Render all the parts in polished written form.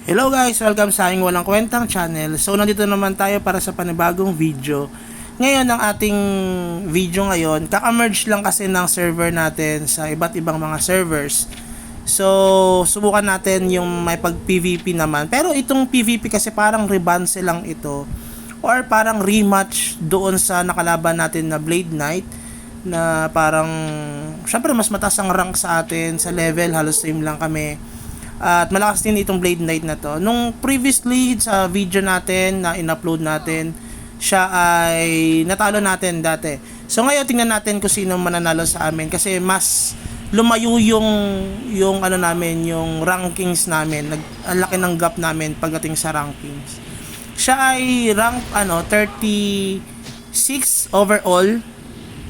Hello guys! Welcome sa aking walang kwentang channel. So nandito naman tayo para sa panibagong video. Ngayon ang ating video ngayon, kaka-merge lang kasi ng server natin sa iba't ibang mga servers. So subukan natin yung may pag PVP naman. Pero itong PVP kasi parang rebalance lang ito. Or parang rematch doon sa nakalaban natin na Blade Knight. Na parang, syempre mas mataas ang rank sa atin, sa level, halos same lang kami. At malakas din itong Blade Knight na to. Nung previously sa video natin na in-upload natin, siya ay natalo natin dati. So ngayon tingnan natin kung sino mananalo sa amin kasi mas lumayo yung ano namin, yung rankings namin. Ang laki ng gap namin pagdating sa rankings. Siya ay rank 36 overall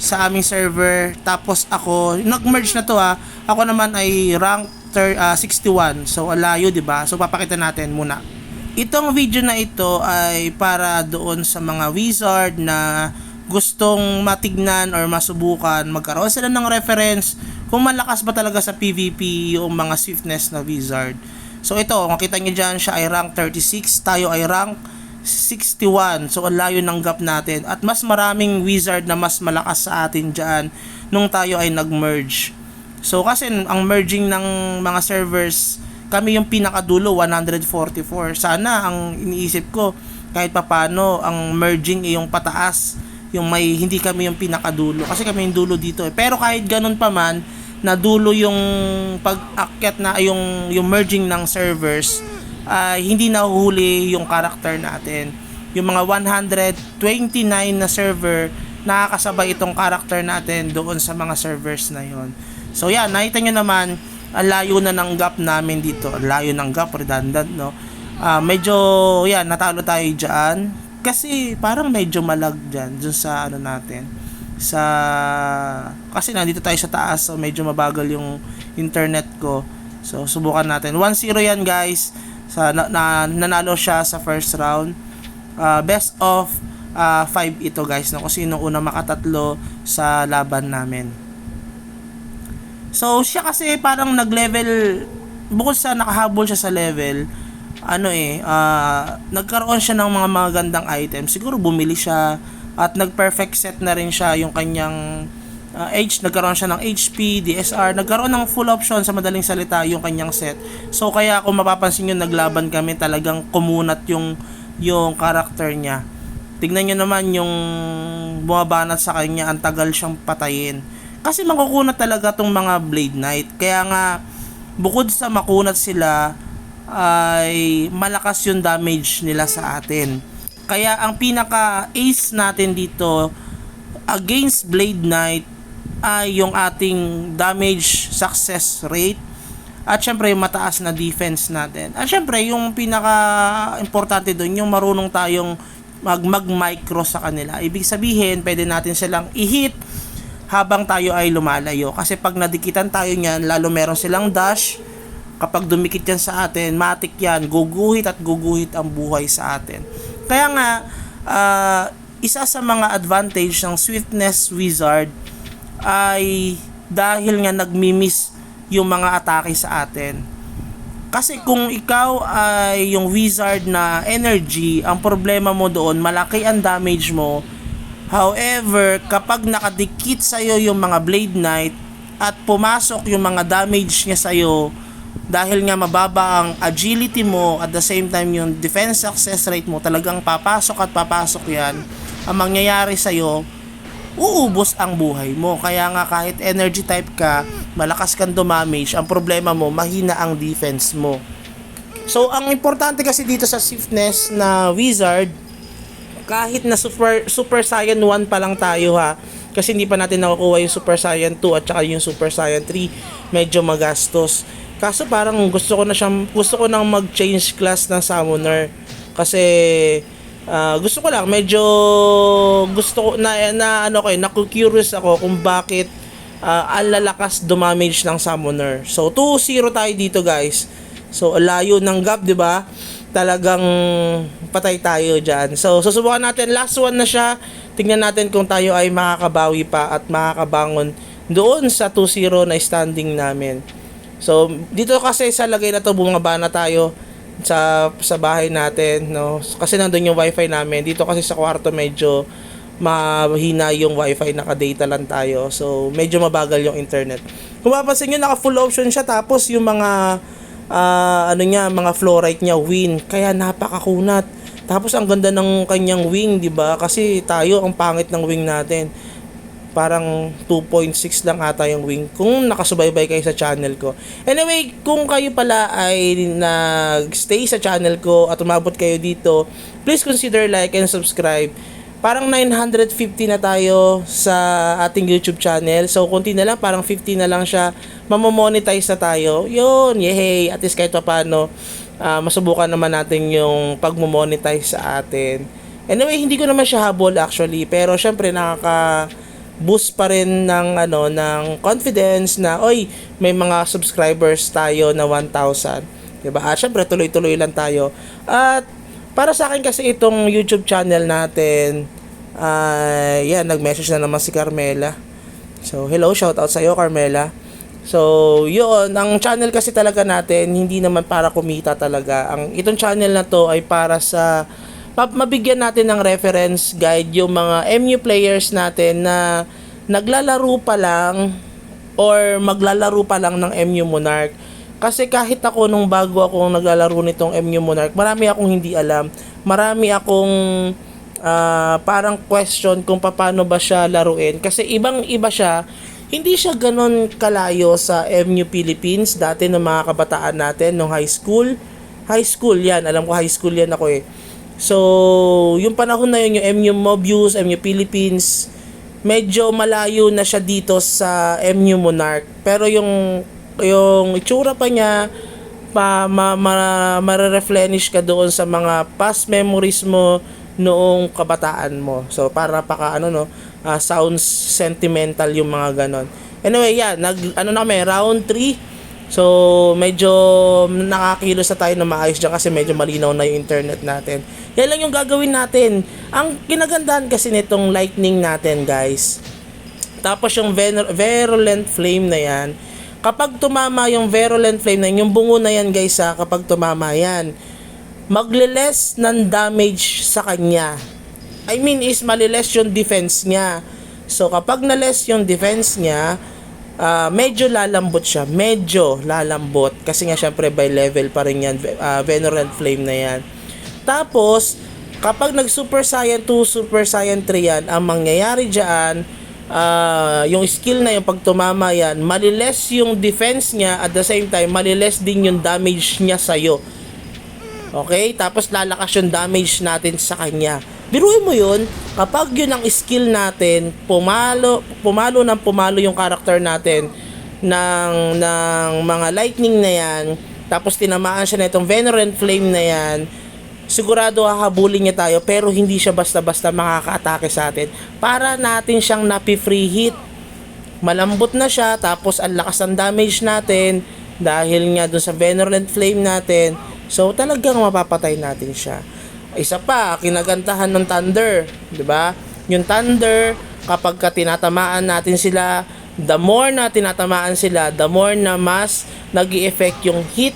sa aming server. Tapos ako, nag-merge na to Ako naman ay rank 61. So alayo, 'di ba? So papakita natin muna. Itong video na ito ay para doon sa mga wizard na gustong matignan or masubukan, magkaroon sila ng reference kung malakas ba talaga sa PVP yung mga swiftness na wizard. So ito, makita niyo diyan, siya ay rank 36, tayo ay rank 61. So ang layo ng gap natin at mas maraming wizard na mas malakas sa atin diyan nung tayo ay nag-merge. So kasi ang merging ng mga servers, kami yung pinakadulo 144. Sana ang iniisip ko kahit papaano ang merging ay yung pataas, yung may hindi kami yung pinakadulo kasi kami yung dulo dito Pero kahit ganun pa man na dulo yung pag-akyat na yung merging ng servers, hindi nahuhuli yung character natin. Yung mga 129 na server, nakakasabay itong character natin doon sa mga servers na yon. So yan, nakita nyo naman, ang layo na ng gap namin dito. Ang layo ng gap, redundant, no? Medyo, yan, natalo tayo dyan. Kasi parang medyo malag dyan, dun sa ano natin. Kasi nandito tayo sa taas, so medyo mabagal yung internet ko. So subukan natin. 1-0 yan guys. Nanalo siya sa first round. Best of 5 ito guys, no? Kung sino una makatatlo sa laban namin. So siya kasi parang nag-level, bukod sa nakahabol siya sa level, nagkaroon siya ng mga magandang items. Siguro bumili siya at nag-perfect set na rin siya yung kanyang nagkaroon siya ng HP, DSR, nagkaroon ng full option, sa madaling salita, yung kanyang set. So kaya kung mapapansin nyo, naglaban kami, talagang kumunat yung character niya. Tignan nyo naman yung bumabanat sa kanya, ang tagal siyang patayin. Kasi makukunat talaga tong mga Blade Knight. Kaya nga, bukod sa makunat sila, ay malakas yung damage nila sa atin. Kaya ang pinaka-ace natin dito against Blade Knight ay yung ating damage success rate. At syempre, yung mataas na defense natin. At syempre, yung pinaka-importante doon, yung marunong tayong mag-micro sa kanila. Ibig sabihin, pwede natin silang i-hit habang tayo ay lumalayo. Kasi pag nadikitan tayo niyan, lalo meron silang dash, kapag dumikit yan sa atin, matik yan, guguhit at guguhit ang buhay sa atin. Kaya nga, isa sa mga advantage ng Swiftness Wizard ay dahil nga nagmi-miss yung mga atake sa atin. Kasi kung ikaw ay yung wizard na energy, ang problema mo doon, malaki ang damage mo. However, kapag nakadikit sa'yo yung mga Blade Knight at pumasok yung mga damage niya sa'yo, dahil nga mababa ang agility mo at the same time yung defense success rate mo, talagang papasok at papasok yan, ang mangyayari sa'yo, uubos ang buhay mo. Kaya nga kahit energy type ka, malakas kang dumamage, ang problema mo, mahina ang defense mo. So, ang importante kasi dito sa swiftness na wizard, kahit na Super Saiyan 1 pa lang tayo kasi hindi pa natin nakukuha yung Super Saiyan 2 at saka yung Super Saiyan 3, medyo magastos. Kaso parang gusto ko nang mag-change class ng summoner kasi gusto ko lang, medyo gusto ko na-curious ako kung bakit ang lalakas dumamage ng summoner. So 2-0 tayo dito guys. So layo ng gap, 'di ba? Talagang patay tayo dyan. So susubukan natin, last one na siya. Tingnan natin kung tayo ay makakabawi pa at makakabangon doon sa 2-0 na standing namin. So dito kasi sa lagay na to, bumaba na tayo. sa bahay natin, no? Kasi nandun yung wifi namin. Dito kasi sa kwarto medyo mahina yung wifi, naka-data lang tayo. So, medyo mabagal yung internet. Kung mapapansin nyo, naka full option siya. Tapos yung mga ano niya, mga fluorite niya, win. Kaya napakakunat. Tapos ang ganda ng kanyang wing, 'di ba? Kasi tayo ang pangit ng wing natin. Parang 2.6 lang ata yung wing kung nakasubaybay kayo sa channel ko. Anyway, kung kayo pala ay nag-stay sa channel ko at umabot kayo dito, please consider like and subscribe. Parang 950 na tayo sa ating YouTube channel. So, konti na lang, parang 50 na lang siya. Mamomonetize na tayo. Yun, yehey. At least kahit pa paano, masubukan naman natin yung pagmo-monetize sa atin. Anyway, hindi ko naman siya habol actually. Pero, syempre, boost pa rin ng ng confidence na oy, may mga subscribers tayo na 1,000, 'di ba? At syempre tuloy-tuloy lang tayo. At para sa akin kasi itong YouTube channel natin, yan, nag-message na naman si Carmela. So, hello, shout out sa iyo, Carmela. So, yun, ang channel kasi talaga natin hindi naman para kumita talaga. Itong channel na to ay para sa mabigyan natin ng reference guide yung mga MU players natin na naglalaro pa lang or maglalaro pa lang ng MU Monarch. Kasi kahit ako nung bago ako naglalaro nitong MU Monarch, marami akong hindi alam. Marami akong parang question kung paano ba siya laruin. Kasi ibang-iba siya. Hindi siya ganon kalayo sa MU Philippines dati ng mga kabataan natin nung high school. High school yan. Alam ko high school yan ako eh. So, yung panahon na yun, yung MU Mobius, MU Philippines, medyo malayo na siya dito sa MU Monarch. Pero yung itsura pa niya, mare-replenish ka doon sa mga past memories mo noong kabataan mo. So, para sounds sentimental yung mga ganon. Anyway, yan, round 3. So, medyo nakakilos na tayo na maayos dyan kasi medyo malinaw na yung internet natin. Yan lang yung gagawin natin. Ang kinagandahan kasi nitong lightning natin, guys. Tapos yung virulent flame na yan. Kapag tumama yung virulent flame na yan, yung bungo na yan, guys, kapag tumama yan, magle-less ng damage sa kanya. I mean is mali-less yung defense niya. So, kapag na-less yung defense niya, medyo lalambot siya. Medyo lalambot. Kasi nga syempre by level pa rin yan. Virulent flame na yan. Tapos, kapag nag Super Saiyan 2, Super Saiyan 3 yan, ang mangyayari dyan, yung skill na yung pag tumama yan, maliles yung defense niya, at the same time, maliles din yung damage niya sa'yo. Okay? Tapos lalakas yung damage natin sa kanya. Biruin mo yun, kapag yun ang skill natin, pumalo yung character natin ng mga lightning na yan, tapos tinamaan siya na itong Venerant Flame na yan, sigurado hahabulin niya tayo, pero hindi siya basta-basta makaka-atake sa atin. Para natin siyang napi-free hit. Malambot na siya, tapos ang lakas ng damage natin, dahil nga dun sa Venerant Flame natin, so talagang mapapatay natin siya. Isa pa, kinagandahan ng Thunder, 'di ba? Yung Thunder, kapag tinatamaan natin sila, the more na tinatamaan sila, the more na mas nag-i-effect yung hit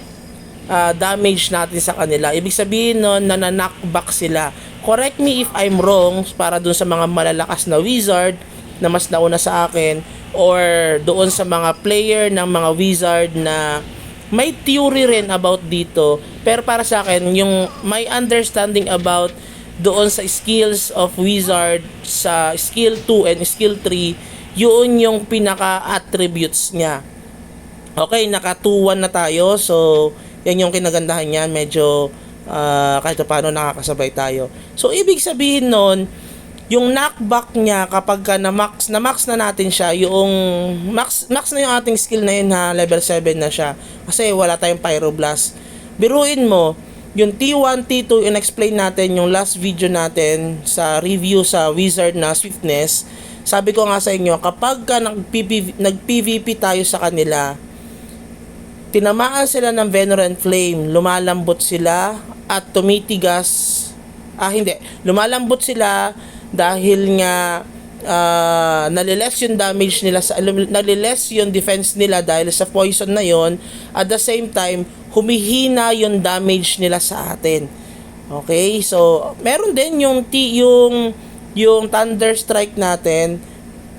damage natin sa kanila. Ibig sabihin nun, nananakback sila. Correct me if I'm wrong, para dun sa mga malalakas na wizard na mas nauna sa akin, or doon sa mga player ng mga wizard na may theory rin about dito, pero para sa akin, yung my understanding about doon sa skills of wizard sa skill 2 and skill 3, yun yung pinaka-attributes niya. Okay, naka 2-1 na tayo, so yan yung kinagandahan niya, medyo kahit paano nakakasabay tayo. So, ibig sabihin nun, yung knockback niya kapag na-max na natin siya, yung max na yung ating skill na yun, level 7 na siya. Kasi wala tayong Pyroblast. Biruin mo, yung T1, T2, in-explain natin yung last video natin sa review sa Wizard na Swiftness. Sabi ko nga sa inyo, kapag nag-PVP tayo sa kanila, tinamaan sila ng Venerant Flame, lumalambot sila at tumitigas. Lumalambot sila dahil nga naliles yung damage nila, naliles yung defense nila dahil sa poison na yon. At the same time, humihina yung damage nila sa atin. Okay, so meron din yung Thunder Strike natin,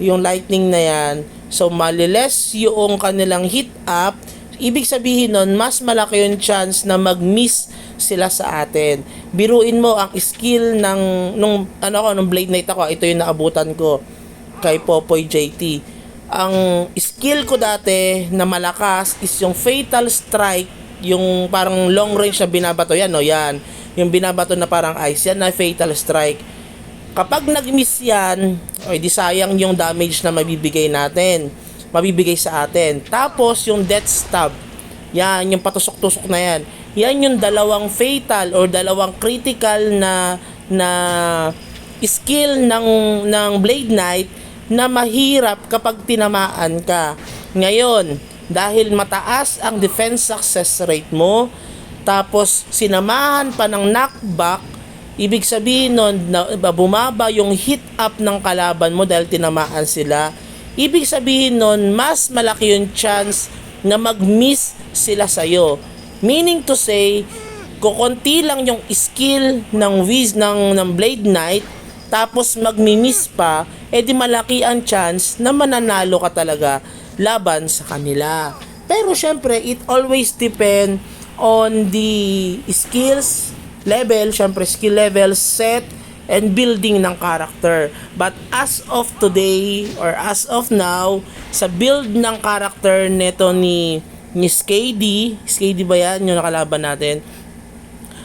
yung lightning na yan. So maliles yung kanilang hit up. Ibig sabihin nun, mas malaki yung chance na mag-miss sila sa atin. Biruin mo ang skill nung Blade Knight ako, ito yung naabutan ko kay Popoy JT. Ang skill ko dati na malakas is yung Fatal Strike, yung parang long range na binabato yan, yan. Yung binabato na parang ice, yan na Fatal Strike. Kapag nag-miss yan, di sayang yung damage na mabibigay sa atin. Tapos yung Death Stab, yan, yung patusok-tusok na yan. Yan yung dalawang fatal or dalawang critical na skill ng Blade Knight na mahirap kapag tinamaan ka. Ngayon, dahil mataas ang defense success rate mo, tapos sinamahan pa ng knockback, ibig sabihin nun na bumaba yung hit up ng kalaban mo dahil tinamaan sila. Ibig sabihin nun, mas malaki yung chance na mag-miss sila sa'yo. Meaning to say, kukunti lang yung skill ng Blade Knight, tapos mag-miss pa, edi malaki ang chance na mananalo ka talaga laban sa kanila. Pero syempre, it always depend on the skills level, syempre skill level, set, and building ng character. But as of today or as of now, sa build ng character neto ni Skady ba yan yung nakalaban natin,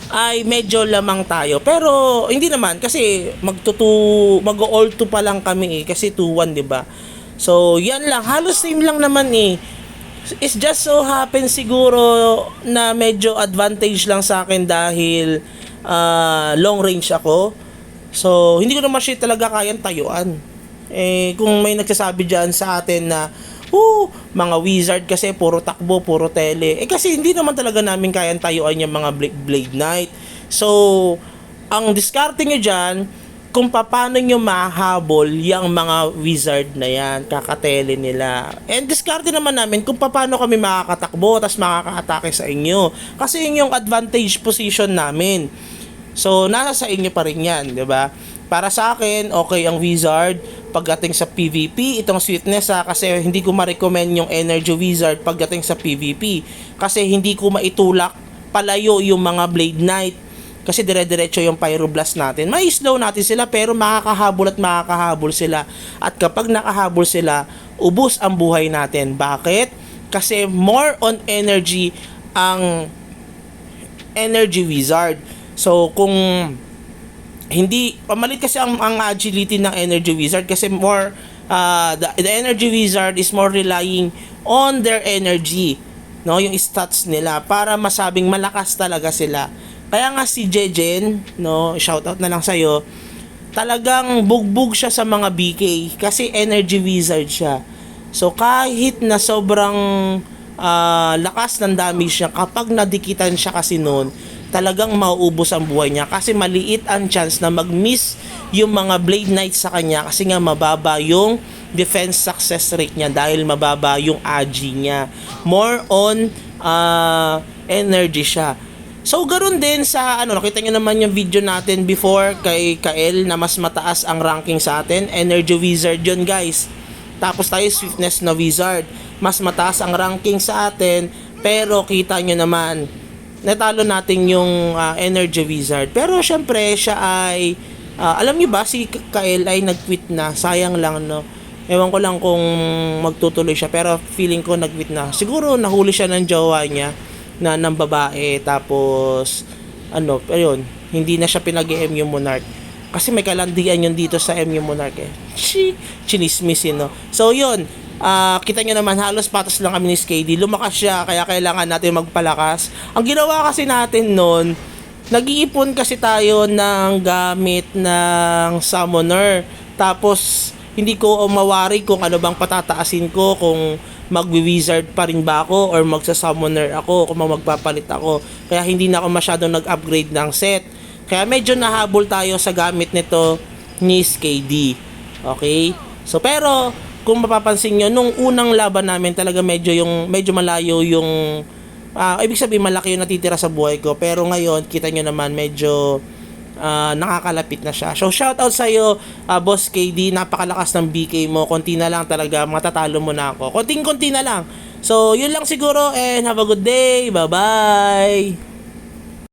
ay medyo lamang tayo. Pero hindi naman kasi mag-all 2 pa lang kami kasi 2-1, 'di ba? So yan lang, halos same lang naman It's just so happen siguro na medyo advantage lang sa akin dahil long range ako. So, hindi ko naman siya talaga kayang tayuan. Kung may nagsasabi dyan sa atin na, mga wizard kasi puro takbo, puro tele. Kasi hindi naman talaga namin kayang tayuan yung mga Blade Knight. So, ang diskarte nyo dyan, kung paano nyo mahabol yung mga wizard na yan, kakatele nila. And diskarte naman namin kung paano kami makakatakbo, tas makaka-atake sa inyo. Kasi yun yung advantage position namin. So, nasa sa inyo pa rin yan, di ba? Para sa akin, okay ang Wizard pagdating sa PvP. Itong Sweetness kasi hindi ko ma-recommend yung Energy Wizard pagdating sa PvP. Kasi hindi ko maitulak palayo yung mga Blade Knight. Kasi dire-diretso yung Pyroblast natin. May slow natin sila pero makakahabol sila. At kapag nakahabol sila, ubos ang buhay natin. Bakit? Kasi more on energy ang Energy Wizard. So, kung hindi, pamalit kasi ang agility ng Energy Wizard kasi more, the Energy Wizard is more relying on their energy, no, yung stats nila para masabing malakas talaga sila. Kaya nga si Jejen, no, shoutout na lang sa'yo, talagang bugbog siya sa mga BK kasi Energy Wizard siya. So, kahit na sobrang lakas ng damage niya, kapag nadikitan siya kasi noon, talagang mauubos ang buhay niya kasi maliit ang chance na mag-miss yung mga Blade Knight sa kanya kasi nga mababa yung defense success rate niya dahil mababa yung AG niya. More on energy siya. So ganoon din sa nakita niyo naman yung video natin before kay Kael na mas mataas ang ranking sa atin, Energy Wizard yun guys. Tapos tayo Swiftness na Wizard, mas mataas ang ranking sa atin, pero kita niyo naman natalo natin yung Energy Wizard. Pero syempre siya ay alam niyo ba si Kael ay nag-quit na. Sayang lang no. Ewan ko lang kung magtutuloy siya pero feeling ko nag-quit na. Siguro nahuli siya ng jowa niya na ng babae tapos ayun, hindi na siya pinag-MU Monarch. Kasi may kalandian yun dito sa MU Monarch chinismisin no. So yun, kita nyo naman halos patas lang kami ni Skady. Lumakas siya kaya kailangan natin magpalakas. Ang ginawa kasi natin noon, nag-iipon kasi tayo ng gamit ng summoner. Tapos hindi ko mawari kung ano bang patataasin ko, kung magwi-wizard pa rin ba ako or magsa-summoner ako, kung magpapalit ako. Kaya hindi na ako masyadong nag-upgrade ng set. Kaya medyo nahabol tayo sa gamit nito ni Skady. Okay? So pero kung mapapansin nyo, nung unang laban namin talaga medyo malayo yung ibig sabihin malaki yung natitira sa buhay ko. Pero ngayon, kita nyo naman medyo nakakalapit na siya. So shoutout sa iyo, Boss KD, napakalakas ng BK mo. Konti na lang talaga, matatalo mo na ako. Konting-konti na lang. So yun lang siguro and have a good day. Bye-bye.